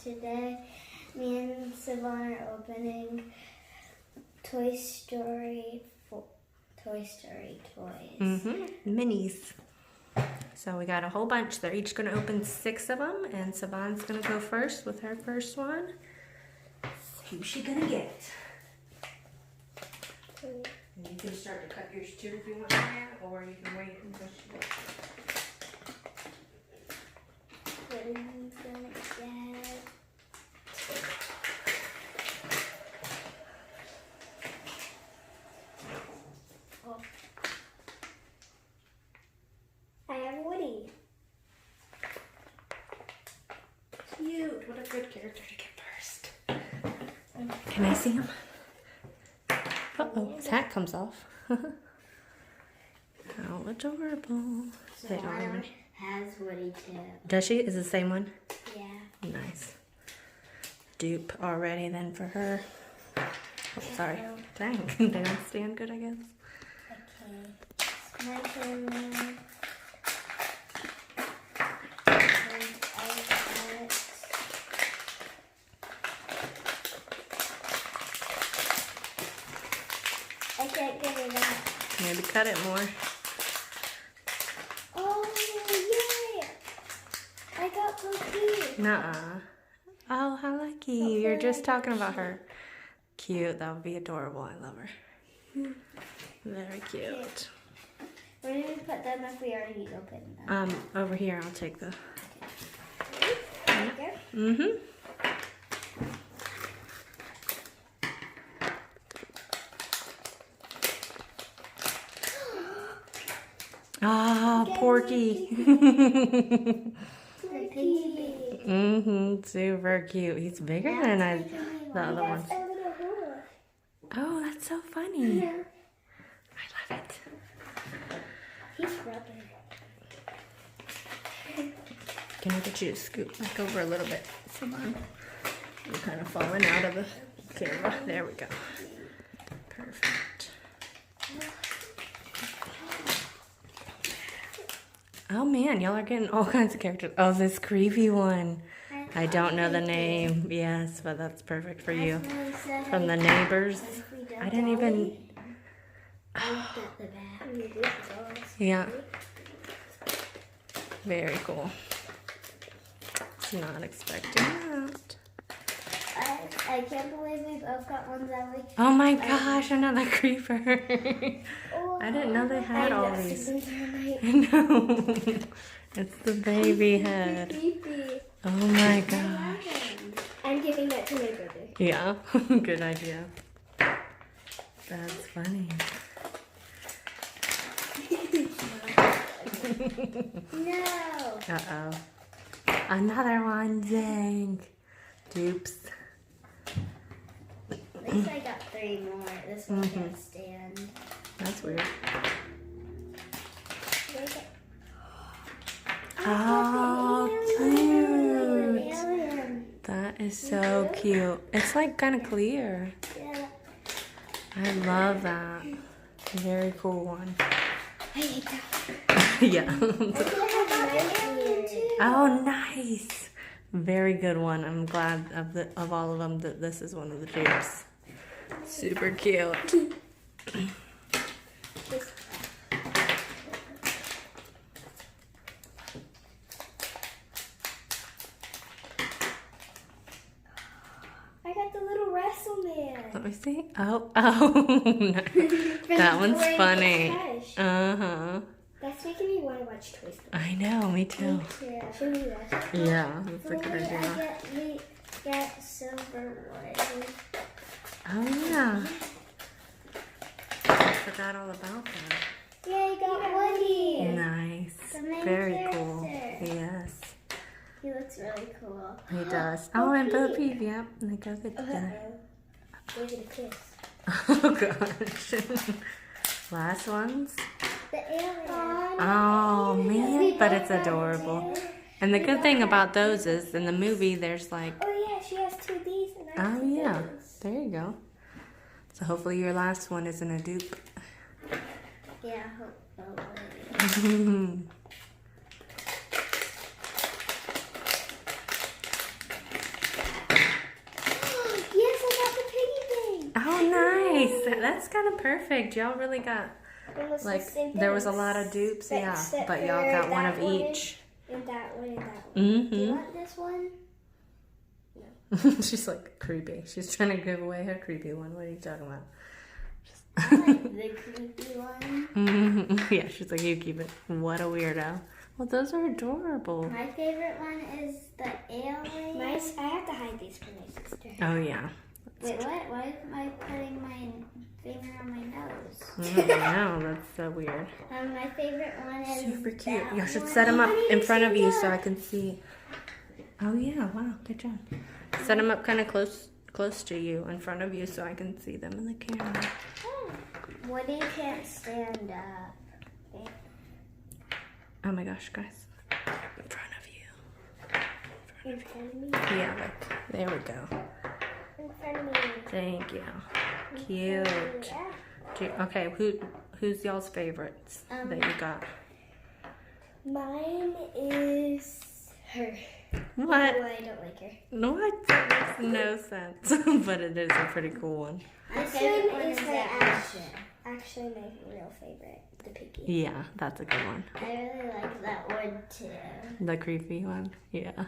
today. Me and Savon are opening Toy Story toys. Minis. So we got a whole bunch. They're each going to open 6 of them, and Savon's going to go first with her first one. Who's she going to get? And you can start to cut yours too if you want, or you can wait until she gets it. What are you gonna get? Oh. I have Woody. Cute. What a good character to get first. Can I see him? Uh-oh, his hat comes off. How adorable. So Niah has Woody too. Does she? Is it the same one? Yeah. Nice. Dupe already then for her. Oh, sorry. Dang, they don't stand good, I guess. Okay. It's my turn now. I can't get it out. Maybe cut it more. Oh, yay! I got Cookie. Nuh-uh. Oh, how lucky. You're just talking about her. Cute. That would be adorable. I love her. Very cute. Where did we put them if we already opened them? Over here. I'll take the... Right there? Mm-hmm. Ah, Porky. Super cute. He's bigger than the other ones. Oh, that's so funny. I love it. He's rubber. Can I get you to scoot back over a little bit? Come on. You're kind of falling out of the camera. There we go. Perfect. Oh man, y'all are getting all kinds of characters. Oh, this creepy one. I don't know the name. Yes, but that's perfect for you. From the neighbors. I didn't even... I looked at the back. Yeah. Very cool. Was not expecting that. I can't believe we both got ones that we... Oh my gosh, another creeper. I didn't know they had all these. I know. It's the baby head. Oh my gosh. I'm giving that to my brother. Yeah, good idea. That's funny. No. Uh-oh. Another one, dang. Dupes. At least I got 3 more. This one can't stand. That's weird. Oh, cute. That is so cute. It's like kind of clear. Yeah. I love that. Very cool one. I hate that. Yeah. Oh, Oh, nice. Very good one. I'm glad of all of them that this is one of the dupes. Super cute. I got the little WrestleMan. Let me see. Oh. No. That one's funny. Uh-huh. That's making me want to watch Toy Story. I know, me too. Yeah, should we watch it? Yeah, that's a good idea. We get silver one. Oh, yeah. I forgot all about that. Yeah, you got Woody. Nice. The main Very character. cool. Yes. He looks really cool. He does. Oh, and Bo Peep, yep. They go good together. They get a kiss. Oh, gosh. Last ones. The alien. Oh, man, but it's adorable. And the good thing about those is, in the movie, there's like... Oh, yeah, she has 2 of these. And I have Oh, 2 yeah. those. There you go. So hopefully your last one isn't a dupe. Yeah, hopefully. That's kind of perfect. Y'all really got, like, there was a lot of dupes, yeah. But y'all got one of each. And that one and that one. Do you want this one? No. She's like creepy. She's trying to give away her creepy one. What are you talking about? I like the creepy one. Yeah, she's like, you keep it. What a weirdo. Well, those are adorable. My favorite one is the alien. I have to hide these from my sister. Oh, yeah. Wait, what? Why am I putting my finger on my nose? I know, that's so weird. My favorite one is super cute. You should set them up in front of you so I can see. Oh, yeah. Wow, good job. Set them up kind of close to you, in front of you, so I can see them in the camera. Woody can't stand up. Oh my gosh, guys. In front of you. In front of me? Yeah, look. There we go. In front of me. Thank you. Cute. Okay, who's y'all's favorites that you got? Mine is her. What? Oh, I don't like her. No, that makes no sense. But it is a pretty cool one. My favorite one is Action. Actually, my real favorite, the piggy. Yeah, that's a good one. I really like that one too. The creepy one? Yeah.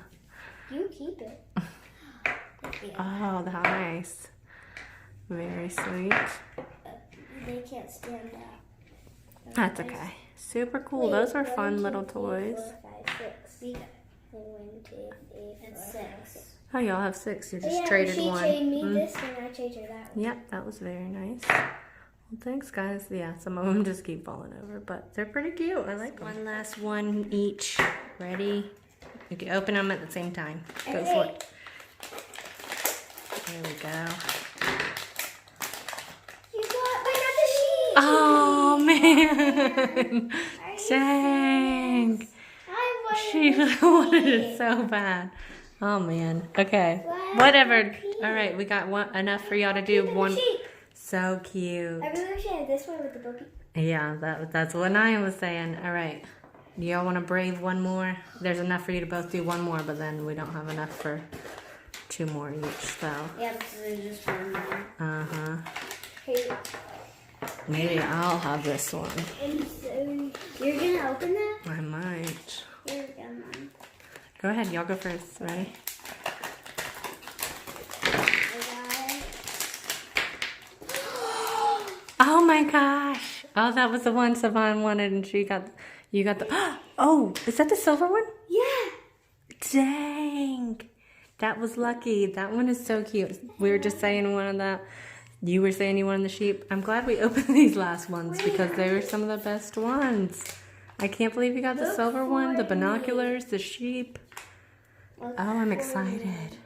You keep it. Oh, how nice. Very sweet. They can't stand up. That's okay. Super cool. Those are fun little toys. 4, 5, 6. 1, 2, 3, 4, 6. Oh, y'all have 6. You just traded one. She traded me this and I traded her that one. Yep, that was very nice. Well, thanks, guys. Yeah, some of them just keep falling over, but they're pretty cute. I like them. One last one each. Ready? You can open them at the same time. Go for it. There we go. I got the sheet. Oh, man. Dang. She wanted it so bad. Oh, man. Okay. Whatever. All right, we got enough for y'all to do one. So cute. I really wish I had this one with the bookie. Yeah, that's what Niah was saying. All right. Do y'all want to brave one more? There's enough for you to both do one more, but then we don't have enough for 2 more each, so. Yeah, because there's just one more. Uh-huh. Hey. Maybe I'll have this one. You're going to open that? I might. Here we go, Mom. Go ahead. Y'all go first. Ready? Oh my gosh. Oh, that was the one Savon wanted and you got the, oh, is that the silver one? Yeah. Dang. That was lucky. That one is so cute. We were just saying one of that. You were saying you wanted the sheep. I'm glad we opened these last ones because they were some of the best ones. I can't believe you got the silver one, the binoculars, the sheep. Oh, I'm excited.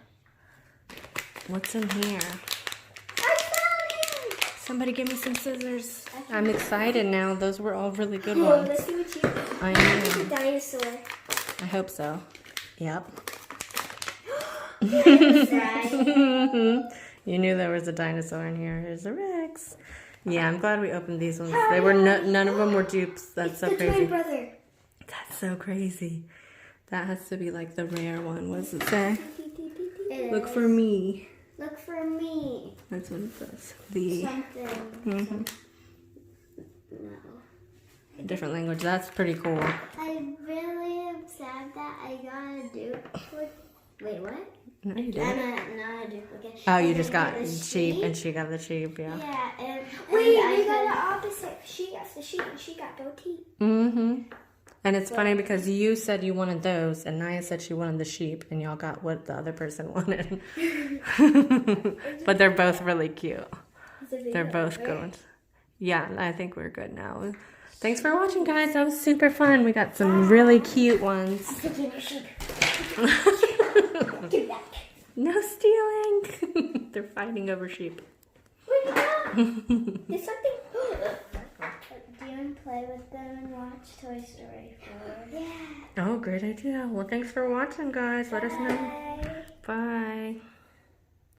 What's in here? Somebody give me some scissors. I'm excited now. Those were all really good ones. Let's see what you got. I know. It's a dinosaur. I hope so. Yep. You knew there was a dinosaur in here. Here's a Rex. Yeah, I'm glad we opened these ones. They were none of them were dupes. That's so crazy. Twin brother. That's so crazy. That has to be like the rare one. What does it say? Look for me. Look for me. That's what it says. The something. No. Different language. That's pretty cool. I really am sad that I got a duplicate. Wait, what? No, you didn't. Not a duplicate. Oh, you just got sheep and she got the sheep, yeah. Yeah, and we got the opposite. She got the sheep and she got goatee. Mm-hmm. And it's funny because you said you wanted those and Niah said she wanted the sheep and y'all got what the other person wanted. But they're both really cute. They're both good. Yeah, I think we're good now. Thanks for watching, guys. That was super fun. We got some really cute ones. No stealing. They're fighting over sheep. There's something. Do you want to play with them and watch Toy Story 4? Yeah. Oh, great idea. Well, thanks for watching, guys. Let us know. Bye.